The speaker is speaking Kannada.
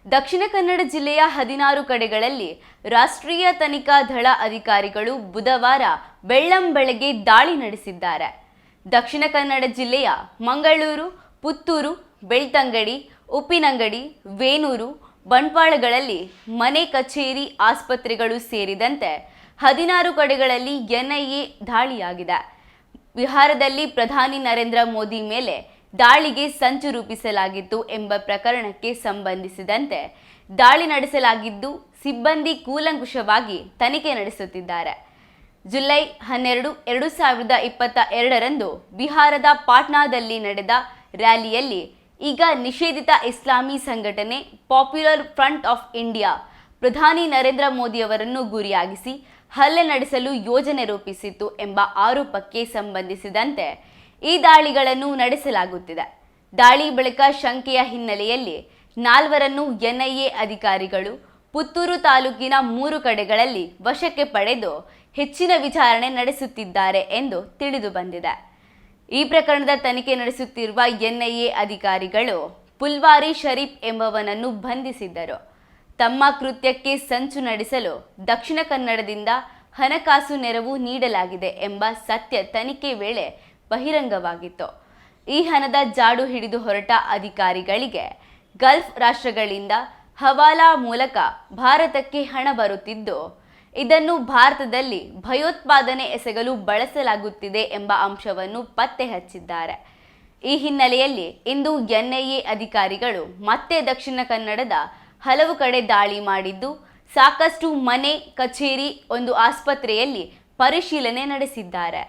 ದಕ್ಷಿಣ ಕನ್ನಡ ಜಿಲ್ಲೆಯ 16 ಕಡೆಗಳಲ್ಲಿ ರಾಷ್ಟ್ರೀಯ ತನಿಖಾ ದಳ ಅಧಿಕಾರಿಗಳು ಬುಧವಾರ ಬೆಳ್ಳಂಬೆಳಗ್ಗೆ ದಾಳಿ ನಡೆಸಿದ್ದಾರೆ. ದಕ್ಷಿಣ ಕನ್ನಡ ಜಿಲ್ಲೆಯ ಮಂಗಳೂರು, ಪುತ್ತೂರು, ಬೆಳ್ತಂಗಡಿ, ಉಪ್ಪಿನಂಗಡಿ, ವೇಣೂರು, ಬಂಟ್ವಾಳಗಳಲ್ಲಿ ಮನೆ, ಕಚೇರಿ, ಆಸ್ಪತ್ರೆಗಳು ಸೇರಿದಂತೆ 16 ಕಡೆಗಳಲ್ಲಿ ಎನ್ಐಎ ದಾಳಿಯಾಗಿದೆ. ಬಿಹಾರದಲ್ಲಿ ಪ್ರಧಾನಿ ನರೇಂದ್ರ ಮೋದಿ ಮೇಲೆ ದಾಳಿಗೆ ಸಂಚು ರೂಪಿಸಲಾಗಿತ್ತು ಎಂಬ ಪ್ರಕರಣಕ್ಕೆ ಸಂಬಂಧಿಸಿದಂತೆ ದಾಳಿ ನಡೆಸಲಾಗಿದ್ದು, ಸಿಬ್ಬಂದಿ ಕೂಲಂಕುಷವಾಗಿ ತನಿಖೆ ನಡೆಸುತ್ತಿದ್ದಾರೆ. ಜುಲೈ 12, 2022ರಂದು ಬಿಹಾರದ ಪಾಟ್ನಾದಲ್ಲಿ ನಡೆದ ರ್ಯಾಲಿಯಲ್ಲಿ ಈಗ ನಿಷೇಧಿತ ಇಸ್ಲಾಮಿ ಸಂಘಟನೆ ಪಾಪ್ಯುಲರ್ ಫ್ರಂಟ್ ಆಫ್ ಇಂಡಿಯಾ ಪ್ರಧಾನಿ ನರೇಂದ್ರ ಮೋದಿಯವರನ್ನು ಗುರಿಯಾಗಿಸಿ ಹಲ್ಲೆ ನಡೆಸಲು ಯೋಜನೆ ರೂಪಿಸಿತ್ತು ಎಂಬ ಆರೋಪಕ್ಕೆ ಸಂಬಂಧಿಸಿದಂತೆ ಈ ದಾಳಿಗಳನ್ನು ನಡೆಸಲಾಗುತ್ತಿದೆ. ದಾಳಿ ಬಳಿಕ ಶಂಕೆಯ ಹಿನ್ನೆಲೆಯಲ್ಲಿ 4ರನ್ನು ಎನ್ಐಎ ಅಧಿಕಾರಿಗಳು ಪುತ್ತೂರು ತಾಲೂಕಿನ 3 ಕಡೆಗಳಲ್ಲಿ ವಶಕ್ಕೆ ಪಡೆದು ಹೆಚ್ಚಿನ ವಿಚಾರಣೆ ನಡೆಸುತ್ತಿದ್ದಾರೆ ಎಂದು ತಿಳಿದು ಬಂದಿದೆ. ಈ ಪ್ರಕರಣದ ತನಿಖೆ ನಡೆಸುತ್ತಿರುವ ಎನ್ಐಎ ಅಧಿಕಾರಿಗಳು ಪುಲ್ವಾರಿ ಶರೀಫ್ ಎಂಬವನನ್ನು ಬಂಧಿಸಿದ್ದರು. ತಮ್ಮ ಕೃತ್ಯಕ್ಕೆ ಸಂಚು ನಡೆಸಲು ದಕ್ಷಿಣ ಕನ್ನಡದಿಂದ ಹಣಕಾಸು ನೆರವು ನೀಡಲಾಗಿದೆ ಎಂಬ ಸತ್ಯ ತನಿಖೆ ವೇಳೆ ಬಹಿರಂಗವಾಗಿತ್ತು. ಈ ಹಣದ ಜಾಡು ಹಿಡಿದು ಹೊರಟ ಅಧಿಕಾರಿಗಳಿಗೆ ಗಲ್ಫ್ ರಾಷ್ಟ್ರಗಳಿಂದ ಹವಾಲಾ ಮೂಲಕ ಭಾರತಕ್ಕೆ ಹಣ ಬರುತ್ತಿದ್ದು, ಇದನ್ನು ಭಾರತದಲ್ಲಿ ಭಯೋತ್ಪಾದನೆ ಎಸಗಲು ಬಳಸಲಾಗುತ್ತಿದೆ ಎಂಬ ಅಂಶವನ್ನು ಪತ್ತೆ ಹಚ್ಚಿದ್ದಾರೆ. ಈ ಹಿನ್ನೆಲೆಯಲ್ಲಿ ಇಂದು ಎನ್ಐಎ ಅಧಿಕಾರಿಗಳು ಮತ್ತೆ ದಕ್ಷಿಣ ಕನ್ನಡದ ಹಲವು ಕಡೆ ದಾಳಿ ಮಾಡಿದ್ದು, ಸಾಕಷ್ಟು ಮನೆ, ಕಚೇರಿ, ಒಂದು ಆಸ್ಪತ್ರೆಯಲ್ಲಿ ಪರಿಶೀಲನೆ ನಡೆಸಿದ್ದಾರೆ.